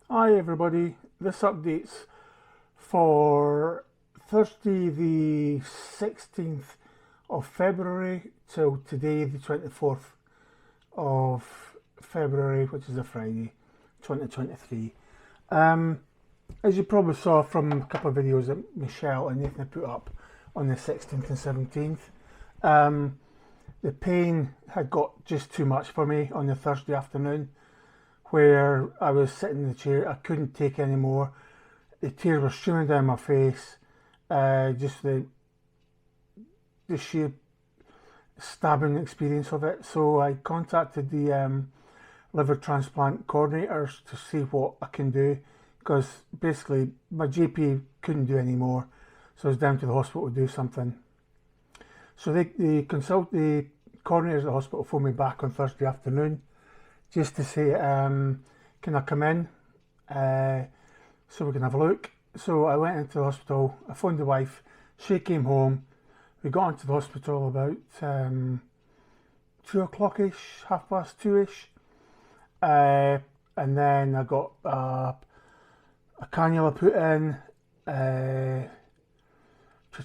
Hi everybody, this update's for Thursday the 16th of February till today the 24th of February, which is a Friday, 2023. Um, as you probably saw from a couple of videos that Michelle and Nathan put up on the 16th and 17th, the pain had got just too much for me on the Thursday afternoon, where I was sitting in the chair. I couldn't take any more. The tears were streaming down my face. Just the sheer stabbing experience of it. So I contacted the liver transplant coordinators to see what I can do, because basically my GP couldn't do any more. So I was down to the hospital to do something. So the coordinators at the hospital phoned me back on Thursday afternoon just to say, can I come in so we can have a look? So I went into the hospital, I phoned the wife, she came home, we got into the hospital about 2 o'clock-ish, 2:30-ish, and then I got a cannula put in to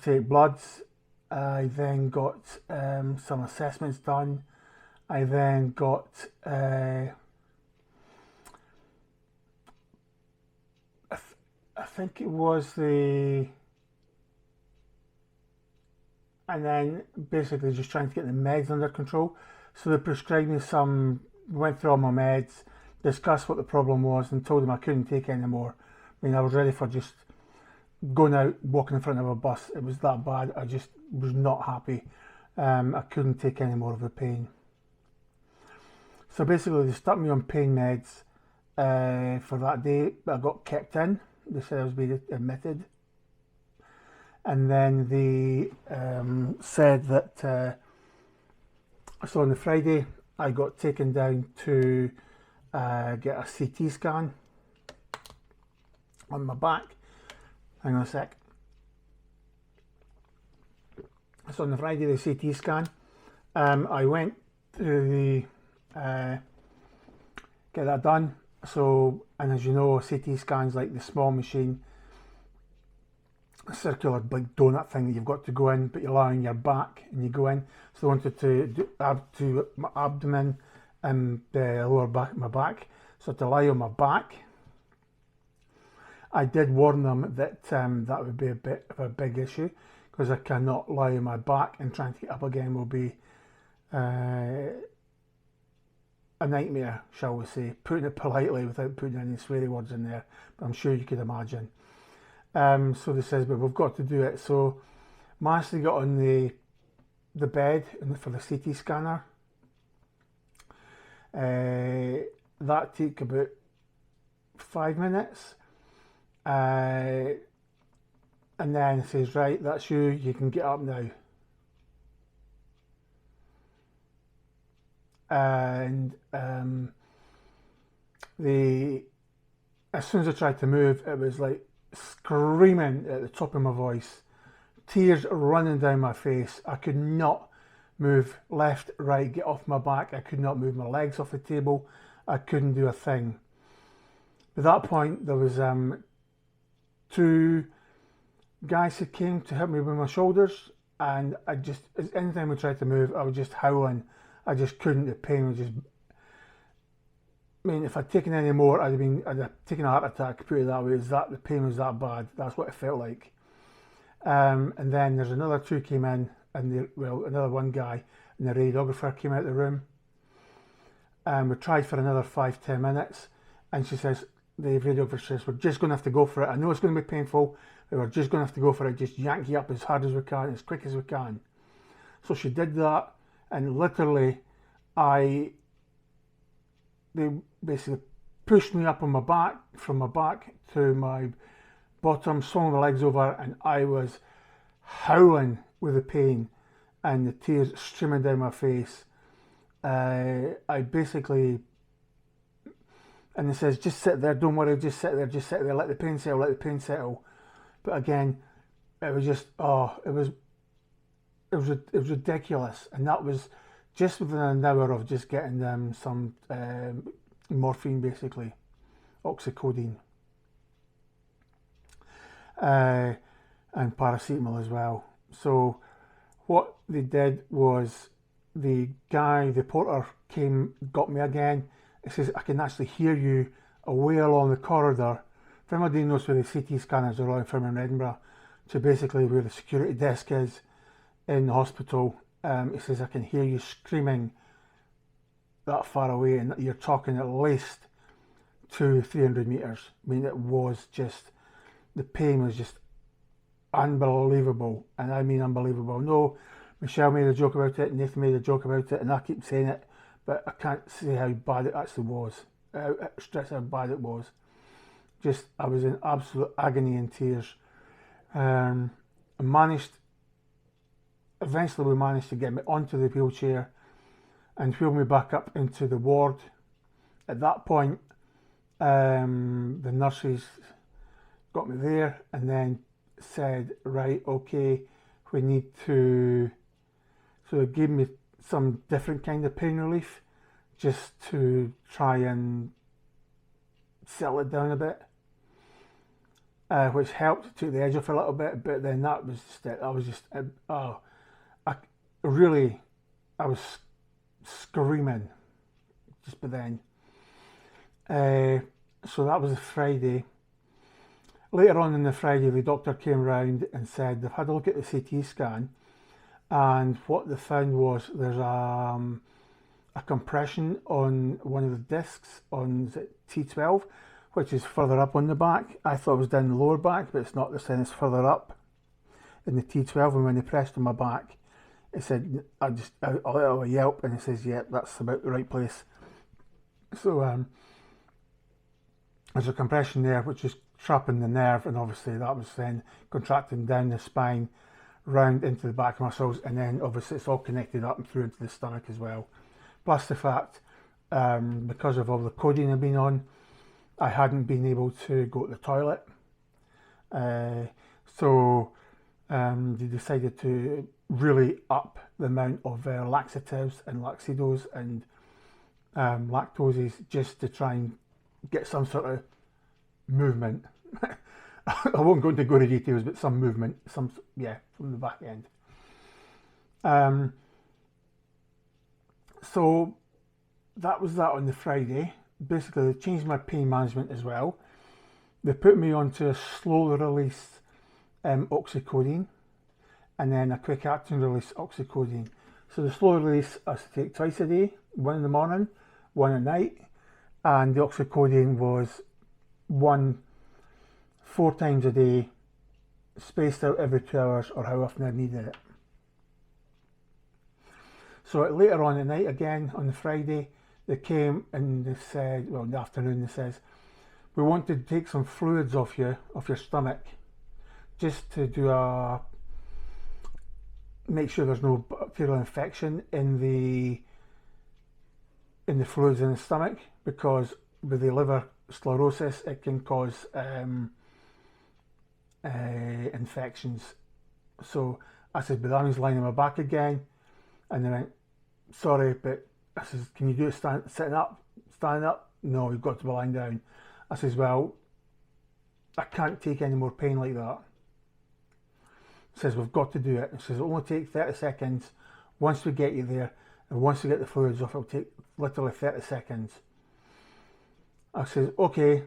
take bloods. I then got some assessments done. I then got I think it was and then basically just trying to get the meds under control. So they prescribed me some, went through all my meds, discussed what the problem was, and told them I couldn't take any more. I mean, I was ready for just going out, walking in front of a bus. It was that bad. I just was not happy. I couldn't take any more of the pain. So basically, they stuck me on pain meds for that day. I got kept in. They said I was being admitted. And then they said that, so on the Friday, I got taken down to get a CT scan on my back. Hang on a sec. So on the Friday, the CT scan, I went to the get that done. So, and as you know, a CT scan's like the small machine, a circular big donut thing that you've got to go in, but you lie on your back and you go in. So they wanted to do my abdomen and the lower back of my back. So to lie on my back. I did warn them that that would be a bit of a big issue, because I cannot lie on my back, and trying to get up again will be a nightmare, shall we say, putting it politely without putting any sweary words in there, but I'm sure you could imagine. So they says, but we've got to do it. So managed to get on the bed for the CT scanner. That took about 5 minutes. And then it says, right, that's you can get up now. And as soon as I tried to move, it was like screaming at the top of my voice, tears running down my face. I could not move left, right, get off my back. I could not move my legs off the table. I couldn't do a thing. At that point, there was two guys who came to help me with my shoulders, and I just, anytime we tried to move, I was just howling. I just couldn't. The pain was just, I mean, if I'd taken any more, I'd have taken a heart attack, put it that way. The pain was that bad. That's what it felt like. And then there's another two came in, and another one guy, and the radiographer came out of the room. And we tried for another 5-10 minutes, and she says, the radiographer says, we're just going to have to go for it. I know it's going to be painful, but we're just going to have to go for it. Just yank you up as hard as we can, as quick as we can. So she did that, and literally, they basically pushed me up on my back, from my back to my bottom, swung my legs over, and I was howling with the pain and the tears streaming down my face. I basically, and it says, just sit there, don't worry, just sit there, let the pain settle. But again, it was just, it was ridiculous. And that was just within an hour of just getting some morphine, basically. oxycodone, and paracetamol as well. So what they did was the porter came, got me again. He says, I can actually hear you away along the corridor. If anybody knows where the CT scanners are on from in Edinburgh, to basically where the security desk is in the hospital, he says, I can hear you screaming that far away, and you're talking at least 200-300 metres. I mean, it was just, the pain was just unbelievable, and I mean unbelievable. No, Michelle made a joke about it, Nathan made a joke about it, and I keep saying it, but I can't say how bad it actually was. Stress how bad it was. Just, I was in absolute agony and tears. Eventually we managed to get me onto the wheelchair and wheel me back up into the ward. At that point, the nurses got me there and then said, right, okay, we need to, so they gave me some different kind of pain relief just to try and settle it down a bit, which helped, took the edge off a little bit, but then that was just it. I was just, I was screaming just by then. So that was a Friday. Later on in the Friday, the doctor came round and said they've had a look at the CT scan, and what they found was there's a compression on one of the discs on, is it T12, which is further up on the back. I thought it was down the lower back, but it's not. They're saying it's further up in the T12, and when they pressed on my back, it said, I let out a yelp, and it says, yeah, that's about the right place. So there's a compression there, which is trapping the nerve, and obviously that was then contracting down the spine, round into the back muscles, and then obviously it's all connected up and through into the stomach as well. Plus the fact, because of all the codeine I've been on, I hadn't been able to go to the toilet. So they decided to really up the amount of laxatives and laxidos and lactoses just to try and get some sort of movement. I won't go into gory details, but some movement, from the back end. So that was that on the Friday. Basically, they changed my pain management as well. They put me onto a slow release oxycodone, and then a quick acting release oxycodone. So the slow release I was to take twice a day, one in the morning, one at night, and the oxycodone was 4 times a day, spaced out every 2 hours or how often I needed it. So later on at night again, on the Friday, they came and they said, well, in the afternoon, they says, we want to take some fluids off your stomach, just to make sure there's no bacterial infection in the fluids in the stomach, because with the liver sclerosis, it can cause infections. So I said, but that means lying on my back again. And they went, sorry, but I says, can you do it standing up? No, you've got to be lying down. I says, well, I can't take any more pain like that. He says, we've got to do it. He says, it'll only take 30 seconds once we get you there, and once we get the fluids off, it'll take literally 30 seconds. I says, okay,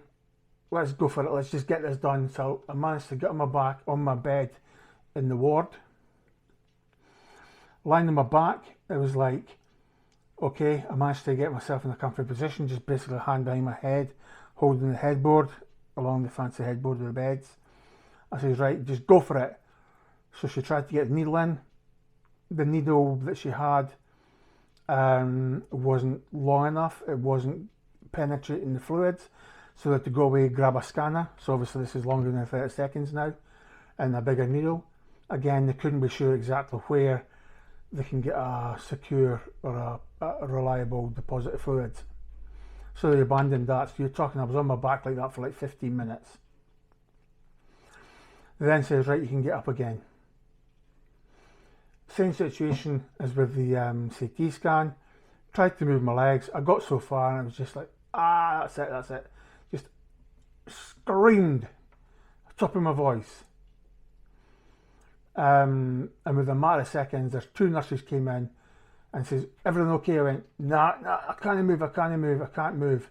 let's go for it. Let's just get this done. So I managed to get on my back, on my bed in the ward. Lying on my back, it was like, okay, I managed to get myself in a comfy position, just basically hand behind my head, holding the headboard, along the fancy headboard of the beds. I says, right, just go for it. So she tried to get the needle in. The needle that she had wasn't long enough. It wasn't penetrating the fluids. So they had to go away, grab a scanner. So obviously this is longer than 30 seconds now, and a bigger needle. Again, they couldn't be sure exactly where they can get a secure or a reliable deposit of fluids. So they abandoned that. So you're talking, I was on my back like that for like 15 minutes. They then says, right, you can get up again. Same situation as with the CT scan. Tried to move my legs. I got so far and I was just like, that's it. Just screamed, top of my voice. And within a matter of seconds, there's 2 nurses came in and says, everything okay? I went, nah, I can't move, I can't move.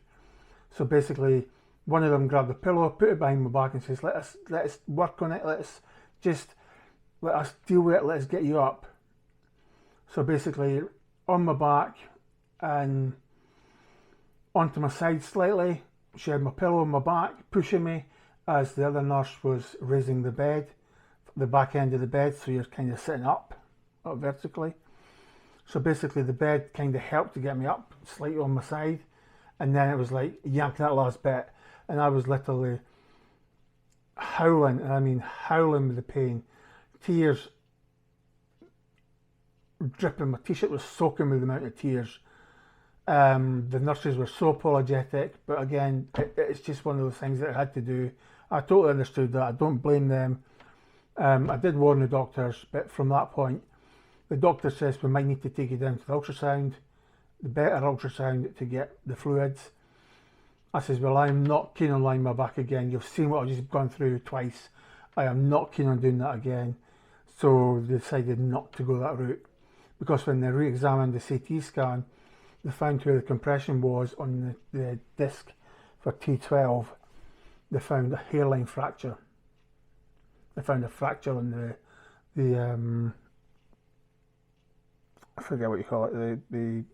So basically, one of them grabbed a pillow, put it behind my back and says, let us work on it, let us deal with it, let us get you up. So basically, on my back and onto my side slightly, she had my pillow on my back, pushing me as the other nurse was raising the bed, the back end of the bed, so you're kind of sitting up vertically. So basically the bed kind of helped to get me up slightly on my side, and then it was like yank that last bit, and I was literally howling, and I mean howling with the pain, tears dripping, my t-shirt was soaking with the amount of tears. The nurses were so apologetic, but again, it's just one of those things that I had to do. I totally understood that, I don't blame them. I did warn the doctors, but from that point, the doctor says we might need to take you down to the ultrasound, the better ultrasound to get the fluids. I says, well, I'm not keen on lying my back again. You've seen what I've just gone through twice. I am not keen on doing that again. So they decided not to go that route, because when they re-examined the CT scan, they found where the compression was on the disc for T12. They found a hairline fracture. They found a fracture on the I forget what you call it, the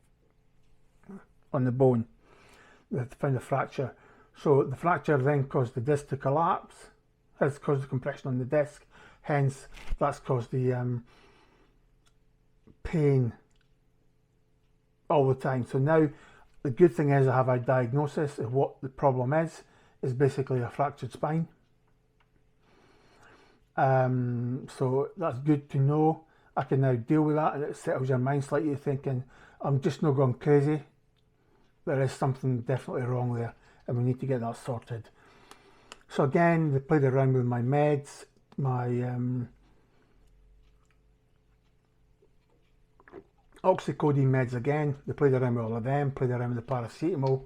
on the bone. They found a fracture. So the fracture then caused the disc to collapse, has caused the compression on the disc, hence that's caused the pain all the time. So now the good thing is I have a diagnosis of what the problem is basically a fractured spine. So that's good to know. I can now deal with that, and it settles your mind slightly, thinking I'm just not going crazy. There is something definitely wrong there, and we need to get that sorted. So again, they played around with my meds, my oxycodone meds again. They played around with all of them, played around with the paracetamol,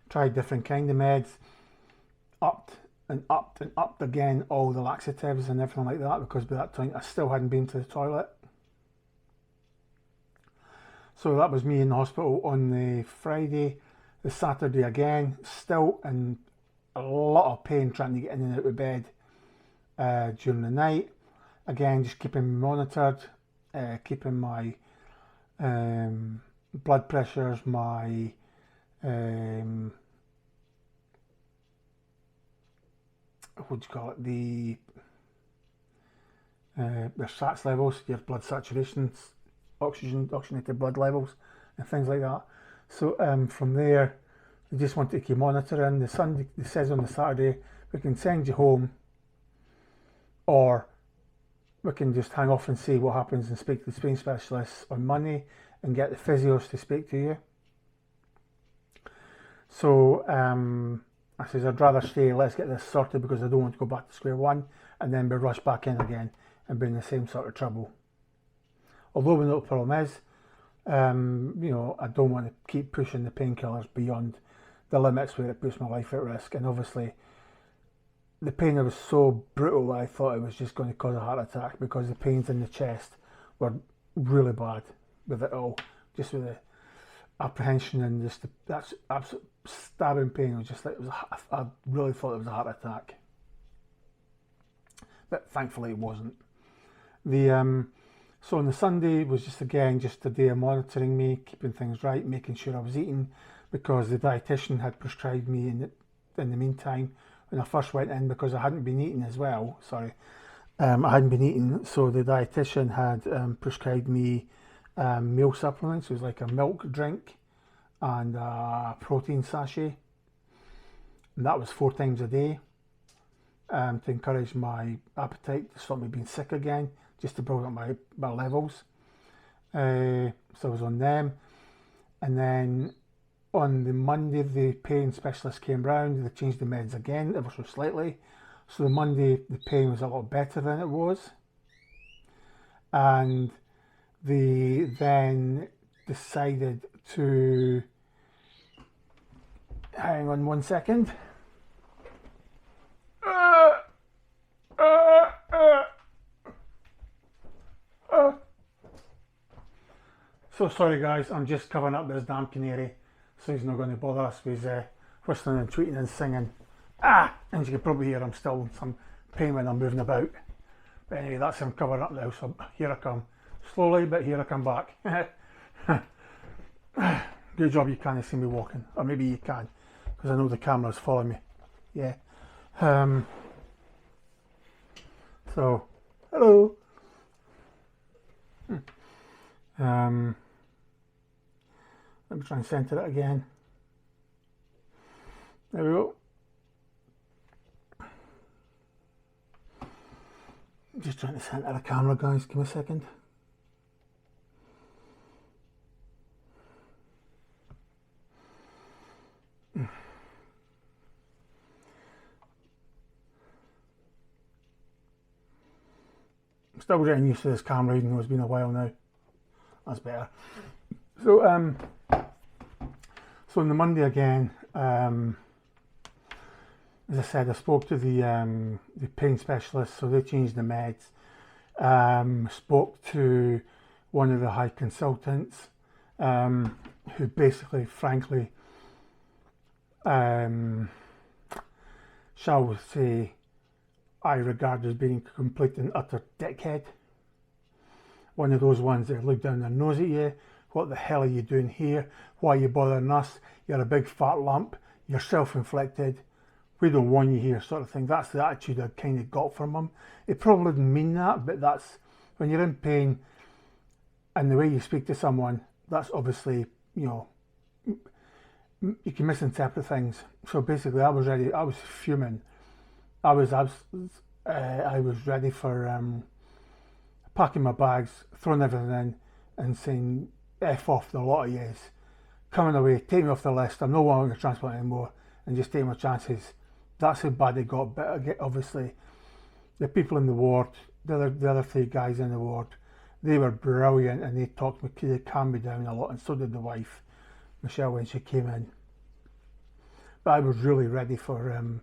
tried different kind of meds, upped and upped again all the laxatives and everything like that, because by that time I still hadn't been to the toilet. So that was me in the hospital on the Friday. The Saturday again, still in a lot of pain trying to get in and out of bed during the night. Again, just keeping me monitored, keeping my blood pressures, my what do you call it, the SATs levels, your blood saturations, oxygenated blood levels and things like that. So from there, they just want to keep monitoring. The Sunday, it says on the Saturday, we can send you home, or we can just hang off and see what happens and speak to the pain specialists on Monday and get the physios to speak to you. So I says, I'd rather stay, let's get this sorted, because I don't want to go back to square one and then be rushed back in again and be in the same sort of trouble. Although we know what the problem is, you know, I don't want to keep pushing the painkillers beyond the limits where it puts my life at risk. And obviously, the pain was so brutal that I thought it was just going to cause a heart attack, because the pains in the chest were really bad with it all, just with the apprehension and just that's absolute stabbing pain. It was just like, I really thought it was a heart attack, but thankfully it wasn't. So on the Sunday was just again just a day of monitoring me, keeping things right, making sure I was eating, because the dietitian had prescribed me in the meantime when I first went in, because I hadn't been eating as well. Sorry, I hadn't been eating, so the dietitian had prescribed me meal supplements. It was like a milk drink and a protein sachet, and that was 4 times a day to encourage my appetite, to stop me being sick again, just to build up my levels. So I was on them, and then on the Monday the pain specialist came round. They changed the meds again ever so slightly, so the Monday the pain was a lot better than it was, and they then decided to, hang on one second, So sorry guys, I'm just covering up this damn canary, so he's not going to bother us with whistling and tweeting and singing. And you can probably hear I'm still in some pain when I'm moving about. But anyway, that's him covering up now, so here I come. Slowly, but here I come back. Good job you can't see me walking, or maybe you can, because I know the camera's following me. Yeah. So, hello. Let me try and center it again. There we go. Just trying to center the camera, guys. Give me a second. I'm still getting used to this camera, even though it's been a while now. That's better. So, on the Monday again, as I said, I spoke to the pain specialist, so they changed the meds. Spoke to one of the high consultants, who basically, frankly, shall we say, I regard as being a complete and utter dickhead. One of those ones that look down their nose at you. What the hell are you doing here? Why are you bothering us? You're a big fat lump. You're self-inflicted. We don't want you here, sort of thing. That's the attitude I kind of got from him. It probably didn't mean that, but that's when you're in pain and the way you speak to someone, that's obviously, you know, you can misinterpret things. So basically, I was ready. I was fuming. I was ready for packing my bags, throwing everything in, and saying F off the lot of yous. Coming away, take me off the list. I'm no longer a transplant anymore, and just take my chances. That's how bad it got. But obviously, the people in the ward, the other three guys in the ward, they were brilliant, and they calmed me down a lot, and so did the wife, Michelle, when she came in. But I was really ready for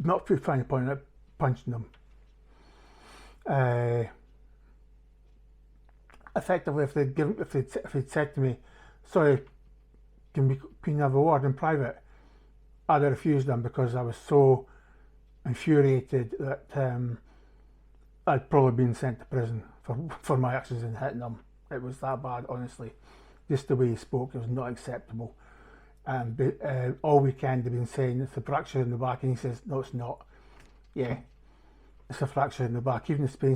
not to find a point at punching them. Effectively, if they'd said to me, "Sorry, can you have a word in private?" I'd have refused them because I was so infuriated that I'd probably been sent to prison for my actions in hitting them. It was that bad, honestly. Just the way he spoke, it was not acceptable. All weekend they've been saying it's a fracture in the back, and he says, "No, it's not." Yeah, it's a fracture in the back. Even the Spain